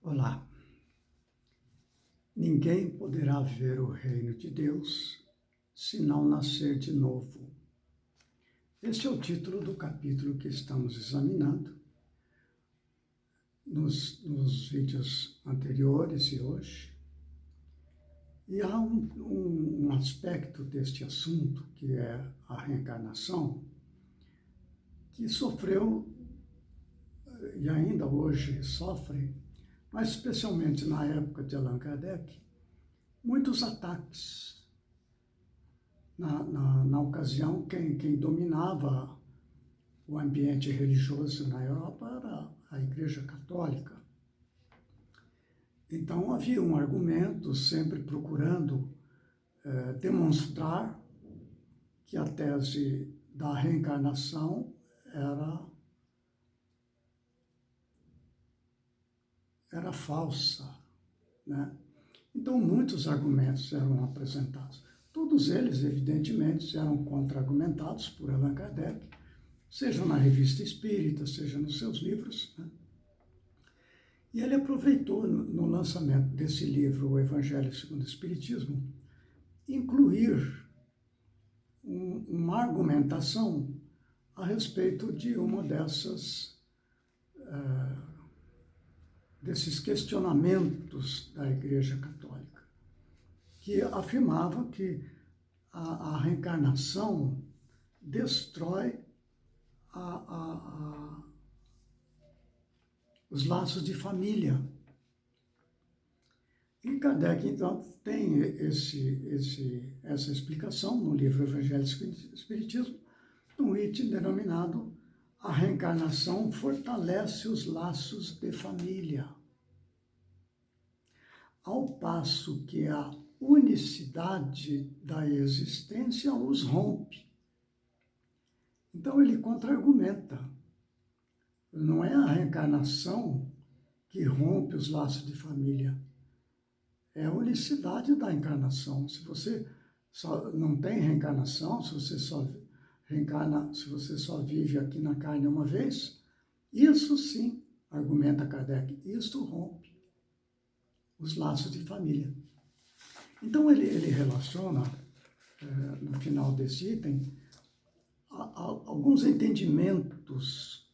Olá. Ninguém poderá ver o reino de Deus se não nascer de novo. Este é o título do capítulo que estamos examinando nos vídeos anteriores e hoje. E há um aspecto deste assunto, que é a reencarnação, que sofreu e ainda hoje sofre, mas especialmente na época de Allan Kardec, muitos ataques. Na ocasião, quem dominava o ambiente religioso na Europa era a Igreja Católica. Então, havia um argumento sempre procurando demonstrar que a tese da reencarnação era falsa, né? Então, muitos argumentos eram apresentados. Todos eles, evidentemente, eram contra-argumentados por Allan Kardec, seja na Revista Espírita, seja nos seus livros, né? E ele aproveitou, no lançamento desse livro, O Evangelho segundo o Espiritismo, incluir uma argumentação a respeito de uma desses questionamentos da Igreja Católica, que afirmava que a reencarnação destrói os laços de família. E Kardec, então, tem essa explicação no livro Evangelho e Espiritismo, num item denominado A Reencarnação Fortalece os Laços de Família. Ao passo que a unicidade da existência os rompe. Então ele contra-argumenta. Não é a reencarnação que rompe os laços de família. É a unicidade da encarnação. Se você só não tem reencarnação, se você só reencarna, se você só vive aqui na carne uma vez, isso sim, argumenta Kardec, isso rompe os laços de família. Então ele relaciona, no final desse item, alguns entendimentos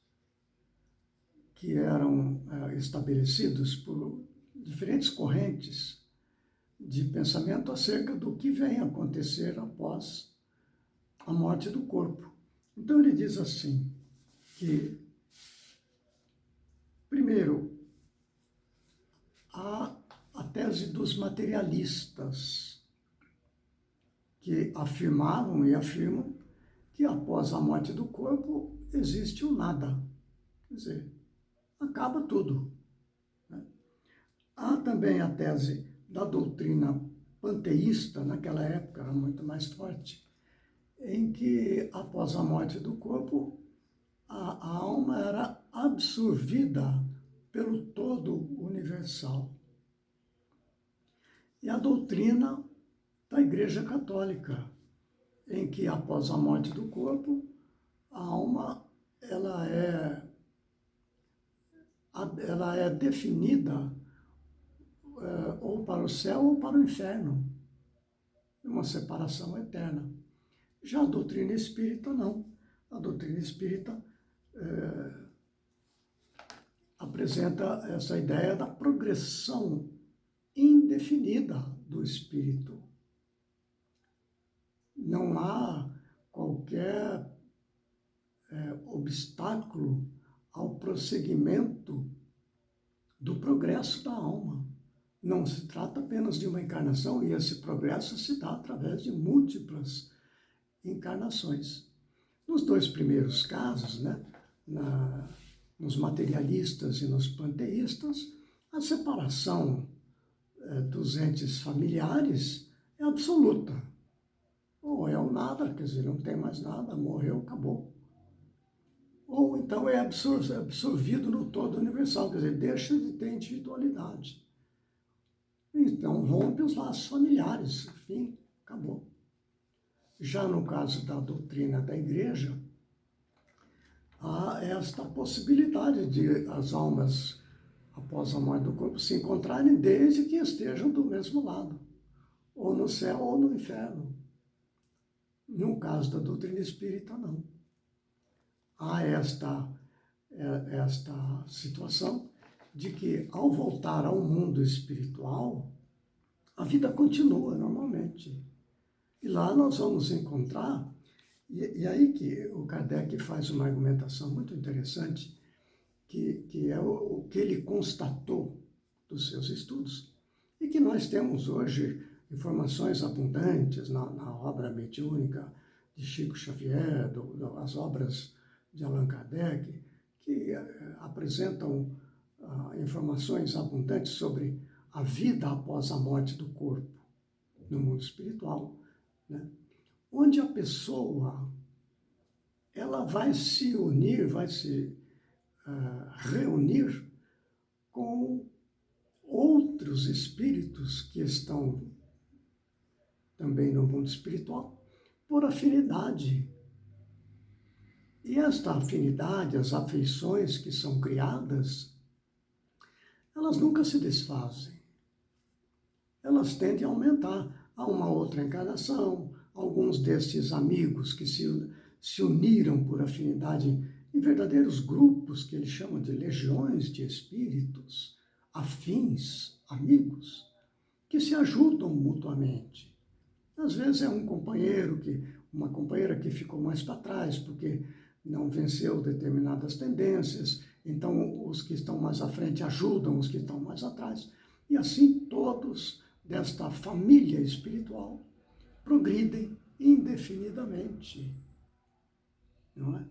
que eram estabelecidos por diferentes correntes de pensamento acerca do que vem acontecer após a morte do corpo. Então ele diz assim, que, primeiro, há a tese dos materialistas, que afirmavam e afirmam que após a morte do corpo existe o nada. Quer dizer, acaba tudo, né? Há também a tese da doutrina panteísta, naquela época era muito mais forte, em que após a morte do corpo, a alma era absorvida pelo todo universal. E a doutrina da Igreja Católica, em que após a morte do corpo, a alma ela é definida ou para o céu ou para o inferno, uma separação eterna. Já a doutrina espírita não. A doutrina espírita apresenta essa ideia da progressão indefinida do espírito. Não há qualquer obstáculo ao prosseguimento do progresso da alma. Não se trata apenas de uma encarnação, e esse progresso se dá através de múltiplas encarnações. Nos dois primeiros casos, né, nos materialistas e nos panteístas, a separação dos entes familiares é absoluta. Ou é o nada, quer dizer, não tem mais nada, morreu, acabou. Ou então é absorvido no todo universal, quer dizer, deixa de ter individualidade. Então rompe os laços familiares, enfim, acabou. Já no caso da doutrina da Igreja, há esta possibilidade de as almas após a morte do corpo, se encontrarem desde que estejam do mesmo lado, ou no céu ou no inferno. No caso da doutrina espírita, não. Há esta situação de que, ao voltar ao mundo espiritual, a vida continua normalmente. E lá nós vamos encontrar, e aí que o Kardec faz uma argumentação muito interessante, que é o que ele constatou dos seus estudos, e que nós temos hoje informações abundantes na obra mediúnica de Chico Xavier, as obras de Allan Kardec, que apresentam informações abundantes sobre a vida após a morte do corpo no mundo espiritual, né? Onde a pessoa ela vai se unir, vai se reunir com outros espíritos que estão também no mundo espiritual por afinidade. E esta afinidade, as afeições que são criadas, elas nunca se desfazem. Elas tendem a aumentar. Há uma outra encarnação, alguns destes amigos que se uniram por afinidade em verdadeiros grupos que ele chama de legiões de espíritos, afins, amigos, que se ajudam mutuamente. Às vezes é uma companheira que ficou mais para trás porque não venceu determinadas tendências, então os que estão mais à frente ajudam os que estão mais atrás. E assim todos desta família espiritual progridem indefinidamente. Não é?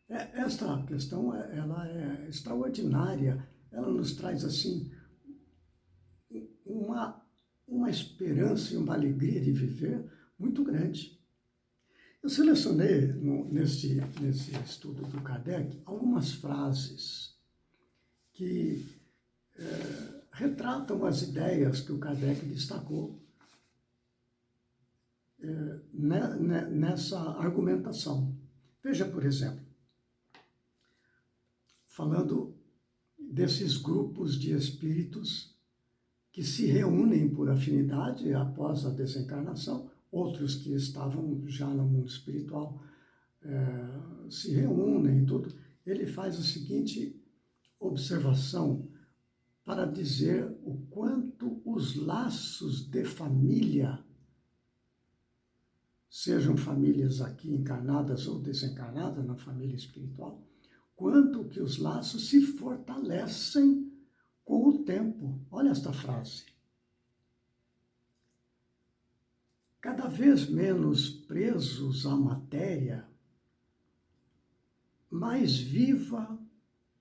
Esta questão ela é extraordinária, ela nos traz assim uma esperança e uma alegria de viver muito grande. Eu selecionei nesse estudo do Kardec algumas frases que retratam as ideias que o Kardec destacou nessa argumentação. Veja, por exemplo, falando desses grupos de espíritos que se reúnem por afinidade após a desencarnação, outros que estavam já no mundo espiritual se reúnem e tudo. Ele faz a seguinte observação para dizer o quanto os laços de família, sejam famílias aqui encarnadas ou desencarnadas na família espiritual, quanto que os laços se fortalecem com o tempo. Olha esta frase. Cada vez menos presos à matéria, mais viva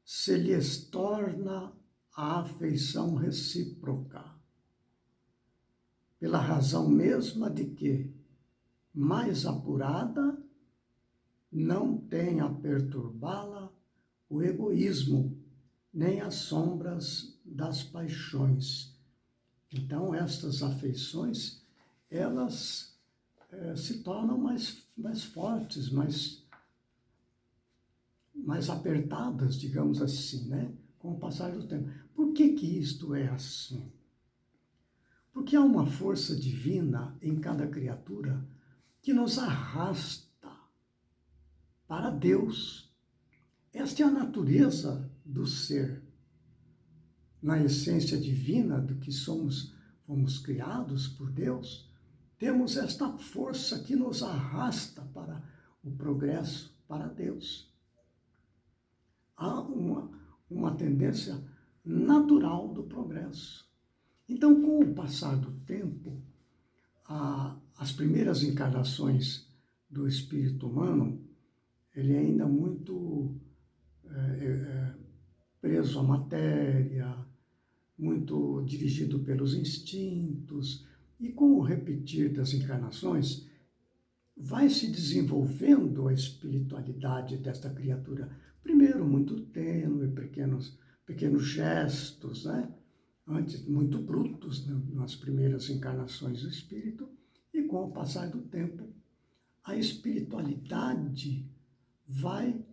se lhes torna a afeição recíproca, pela razão mesma de que, mais apurada, não tem a perturbá-la o egoísmo, nem as sombras das paixões. Então, estas afeições, elas se tornam mais fortes, mais apertadas, digamos assim, né? Com o passar do tempo. Por que isto é assim? Porque há uma força divina em cada criatura que nos arrasta para Deus. Esta é a natureza do ser. Na essência divina do que fomos criados por Deus, temos esta força que nos arrasta para o progresso, para Deus. Há uma tendência natural do progresso. Então, com o passar do tempo, as primeiras encarnações do espírito humano, ele é ainda muito preso à matéria, muito dirigido pelos instintos, e com o repetir das encarnações, vai se desenvolvendo a espiritualidade desta criatura. Primeiro, muito tênue, pequenos gestos, né? Antes, muito brutos, né? Nas primeiras encarnações do espírito, e com o passar do tempo, a espiritualidade vai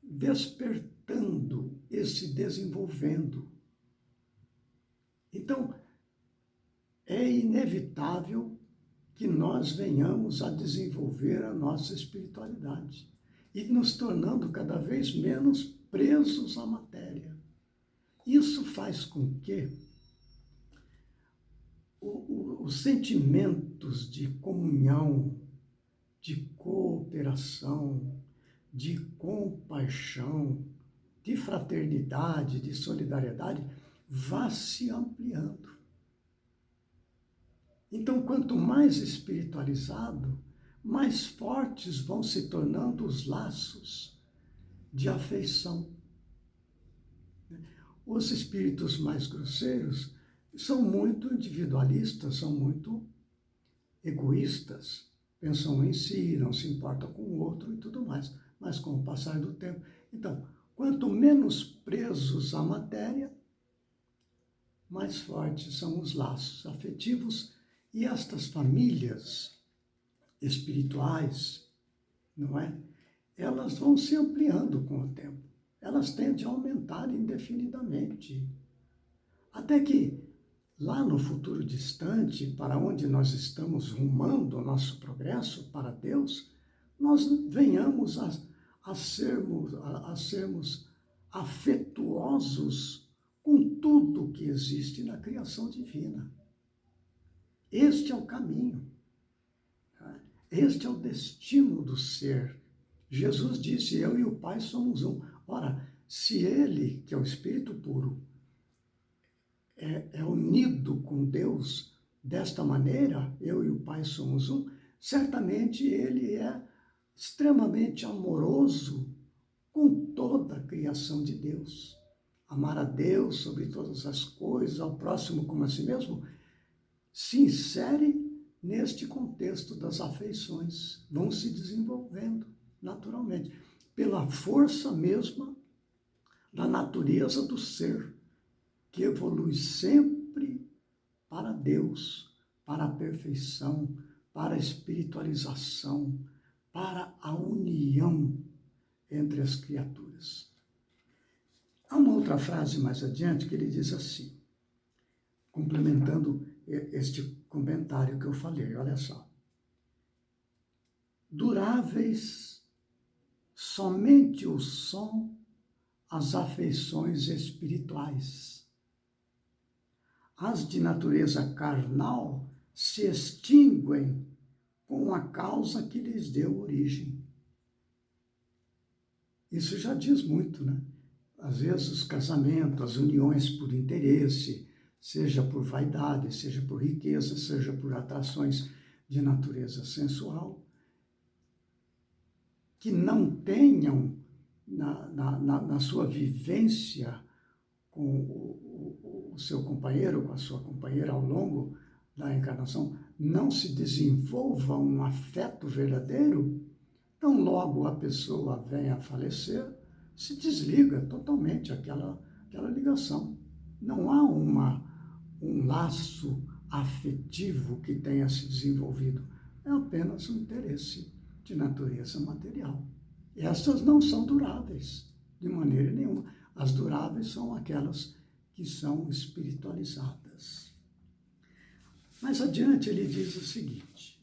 despertando e ir se desenvolvendo. Então, é inevitável que nós venhamos a desenvolver a nossa espiritualidade e nos tornando cada vez menos presos à matéria. Isso faz com que os sentimentos de comunhão, de cooperação, de compaixão, de fraternidade, de solidariedade, vá se ampliando. Então, quanto mais espiritualizado, mais fortes vão se tornando os laços de afeição. Os espíritos mais grosseiros são muito individualistas, são muito egoístas, pensam em si, não se importam com o outro e tudo mais. Mas com o passar do tempo... Então, quanto menos presos à matéria, mais fortes são os laços afetivos. E estas famílias espirituais, não é? Elas vão se ampliando com o tempo. Elas tendem a aumentar indefinidamente. Até que, lá no futuro distante, para onde nós estamos rumando o nosso progresso para Deus, nós venhamos a sermos afetuosos com tudo que existe na criação divina. Este é o caminho. Este é o destino do ser. Jesus disse, eu e o Pai somos um. Ora, se ele, que é o Espírito puro, é unido com Deus desta maneira, eu e o Pai somos um, certamente ele é extremamente amoroso com toda a criação de Deus. Amar a Deus sobre todas as coisas, ao próximo como a si mesmo, se insere neste contexto das afeições, vão se desenvolvendo naturalmente, pela força mesma da natureza do ser, que evolui sempre para Deus, para a perfeição, para a espiritualização, para a união entre as criaturas. Há uma outra frase mais adiante que ele diz assim, complementando este comentário que eu falei, olha só. Duráveis somente o som, as afeições espirituais. As de natureza carnal se extinguem com a causa que lhes deu origem. Isso já diz muito, né? Às vezes os casamentos, as uniões por interesse, seja por vaidade, seja por riqueza, seja por atrações de natureza sensual, que não tenham na sua vivência com o seu companheiro, com a sua companheira ao longo da encarnação, não se desenvolva um afeto verdadeiro, tão logo a pessoa venha a falecer, se desliga totalmente aquela ligação. Não há um laço afetivo que tenha se desenvolvido. É apenas um interesse de natureza material. Essas não são duráveis, de maneira nenhuma. As duráveis são aquelas que são espiritualizadas. Mais adiante ele diz o seguinte,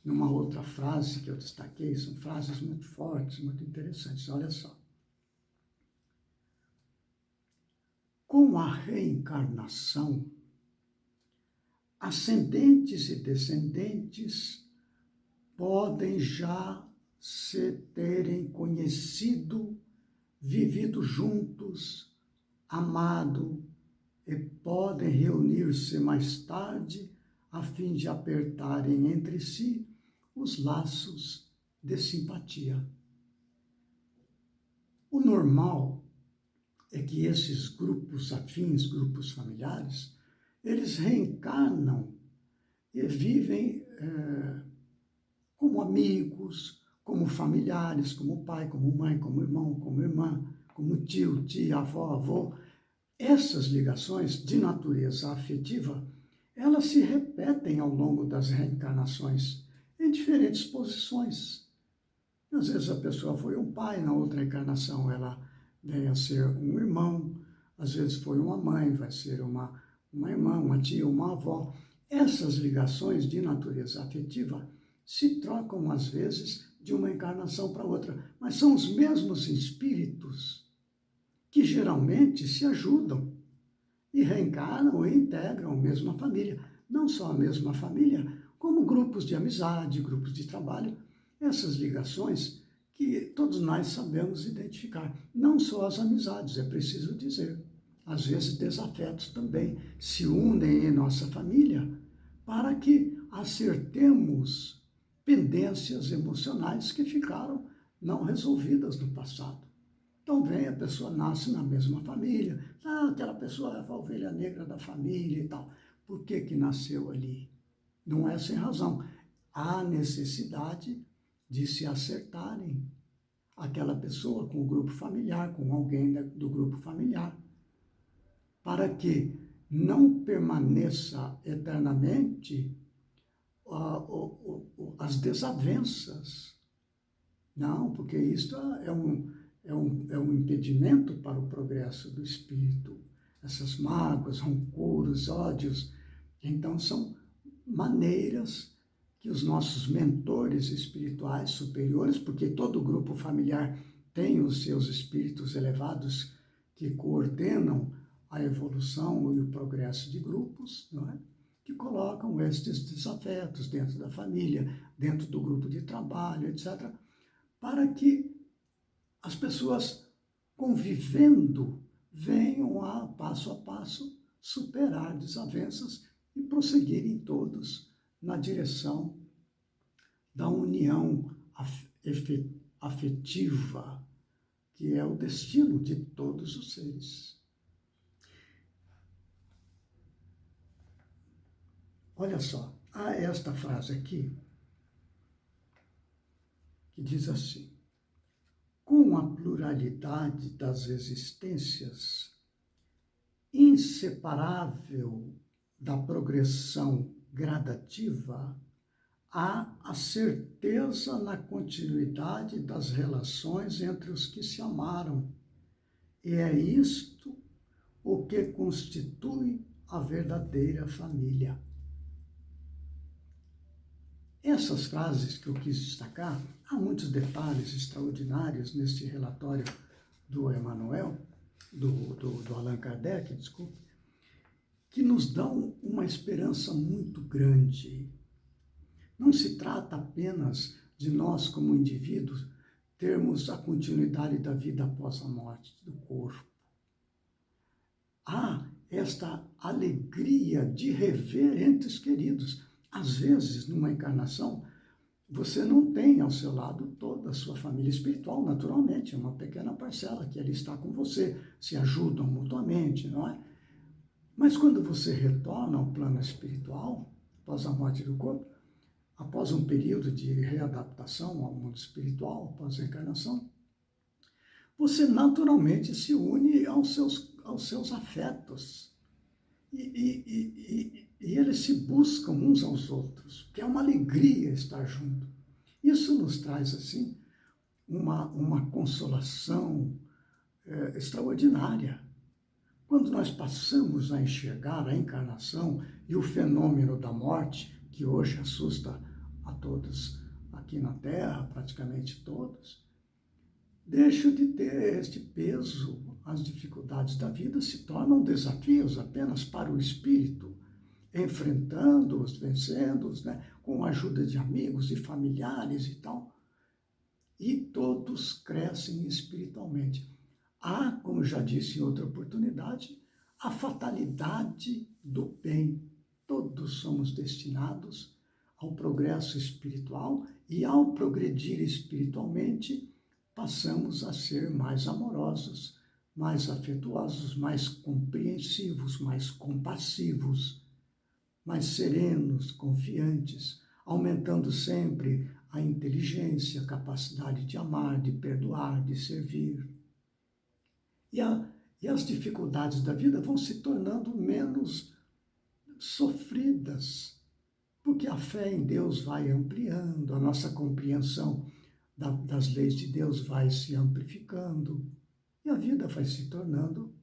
numa outra frase que eu destaquei, são frases muito fortes, muito interessantes, olha só. Com a reencarnação, ascendentes e descendentes podem já se terem conhecido, vivido juntos, amado, e podem reunir-se mais tarde a fim de apertarem entre si os laços de simpatia. O normal é que esses grupos afins, grupos familiares, eles reencarnam e vivem como amigos, como familiares, como pai, como mãe, como irmão, como irmã, como tio, tia, avó, avô. Essas ligações de natureza afetiva, elas se repetem ao longo das reencarnações, em diferentes posições. Às vezes a pessoa foi um pai, na outra encarnação ela vem a ser um irmão, às vezes foi uma mãe, vai ser uma irmã, uma tia, uma avó. Essas ligações de natureza afetiva se trocam, às vezes, de uma encarnação para outra, mas são os mesmos espíritos que geralmente se ajudam e reencarnam e integram a mesma família. Não só a mesma família, como grupos de amizade, grupos de trabalho, essas ligações que todos nós sabemos identificar. Não só as amizades, é preciso dizer. Às vezes desafetos também se unem em nossa família para que acertemos pendências emocionais que ficaram não resolvidas no passado. Então vem, a pessoa nasce na mesma família, aquela pessoa é a ovelha negra da família e tal. Por que que nasceu ali? Não é sem razão. Há necessidade de se acertarem aquela pessoa com o grupo familiar, com alguém do grupo familiar, para que não permaneça eternamente as desavenças. Não, porque isso é um impedimento para o progresso do espírito. Essas mágoas, rancores, ódios. Então, são maneiras que os nossos mentores espirituais superiores, porque todo grupo familiar tem os seus espíritos elevados que coordenam a evolução e o progresso de grupos, não é? Que colocam estes desafetos dentro da família, dentro do grupo de trabalho, etc., para que as pessoas convivendo venham a passo superar desavenças e prosseguirem todos na direção da união afetiva, que é o destino de todos os seres. Olha só, há esta frase aqui, que diz assim: com a pluralidade das existências, inseparável da progressão gradativa, há a certeza na continuidade das relações entre os que se amaram. E é isto o que constitui a verdadeira família. Essas frases que eu quis destacar, há muitos detalhes extraordinários neste relatório do Emmanuel, do Allan Kardec, desculpe, que nos dão uma esperança muito grande. Não se trata apenas de nós, como indivíduos, termos a continuidade da vida após a morte do corpo. Há esta alegria de rever entes queridos. Às vezes, numa encarnação, você não tem ao seu lado toda a sua família espiritual, naturalmente, é uma pequena parcela que ali está com você, se ajudam mutuamente, não é? Mas quando você retorna ao plano espiritual, após a morte do corpo, após um período de readaptação ao mundo espiritual, após a encarnação, você naturalmente se une aos seus afetos. E eles se buscam uns aos outros, que é uma alegria estar junto. Isso nos traz, assim, uma consolação extraordinária. Quando nós passamos a enxergar a encarnação e o fenômeno da morte, que hoje assusta a todos aqui na Terra, praticamente todos, deixam de ter este peso. As dificuldades da vida se tornam desafios apenas para o espírito, enfrentando-os, vencendo-os, né, com a ajuda de amigos e familiares e tal. E todos crescem espiritualmente. Há, como já disse em outra oportunidade, a fatalidade do bem. Todos somos destinados ao progresso espiritual e, ao progredir espiritualmente, passamos a ser mais amorosos, mais afetuosos, mais compreensivos, mais compassivos, mais serenos, confiantes, aumentando sempre a inteligência, a capacidade de amar, de perdoar, de servir. E as dificuldades da vida vão se tornando menos sofridas, porque a fé em Deus vai ampliando, a nossa compreensão das leis de Deus vai se amplificando. E a vida vai se tornando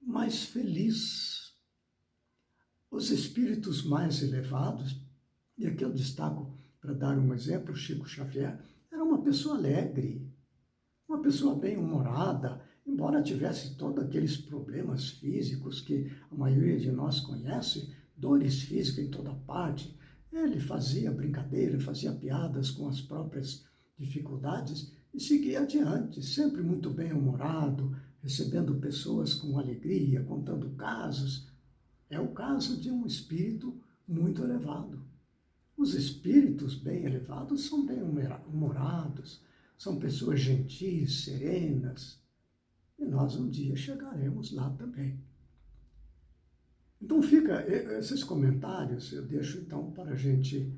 mais feliz. Os espíritos mais elevados, e aqui eu destaco, para dar um exemplo, Chico Xavier era uma pessoa alegre, uma pessoa bem-humorada, embora tivesse todos aqueles problemas físicos que a maioria de nós conhece, dores físicas em toda parte. Ele fazia brincadeira, fazia piadas com as próprias dificuldades e seguia adiante, sempre muito bem-humorado, recebendo pessoas com alegria, contando casos. É o caso de um espírito muito elevado. Os espíritos bem elevados são bem-humorados, são pessoas gentis, serenas, e nós um dia chegaremos lá também. Então fica esses comentários, eu deixo então para a gente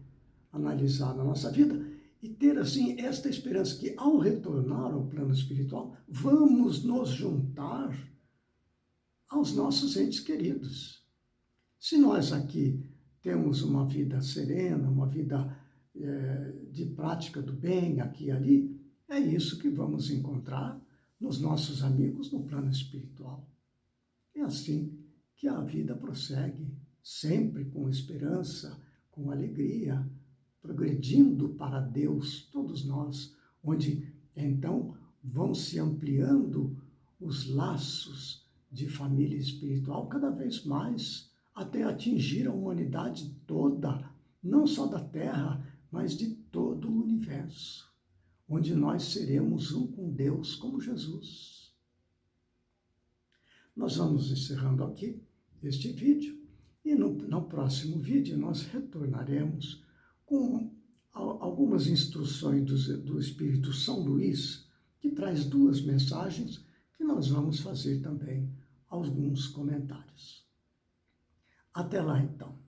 analisar na nossa vida e ter assim esta esperança que ao retornar ao plano espiritual, vamos nos juntar aos nossos entes queridos. Se nós aqui temos uma vida serena, uma vida de prática do bem aqui e ali, é isso que vamos encontrar nos nossos amigos no plano espiritual. É assim que a vida prossegue, sempre com esperança, com alegria, progredindo para Deus, todos nós, onde então vão se ampliando os laços de família espiritual cada vez mais, até atingir a humanidade toda, não só da Terra, mas de todo o universo, onde nós seremos um com Deus como Jesus. Nós vamos encerrando aqui este vídeo e no próximo vídeo nós retornaremos com algumas instruções do Espírito São Luís, que traz 2 mensagens que nós vamos fazer também alguns comentários. Até lá, então.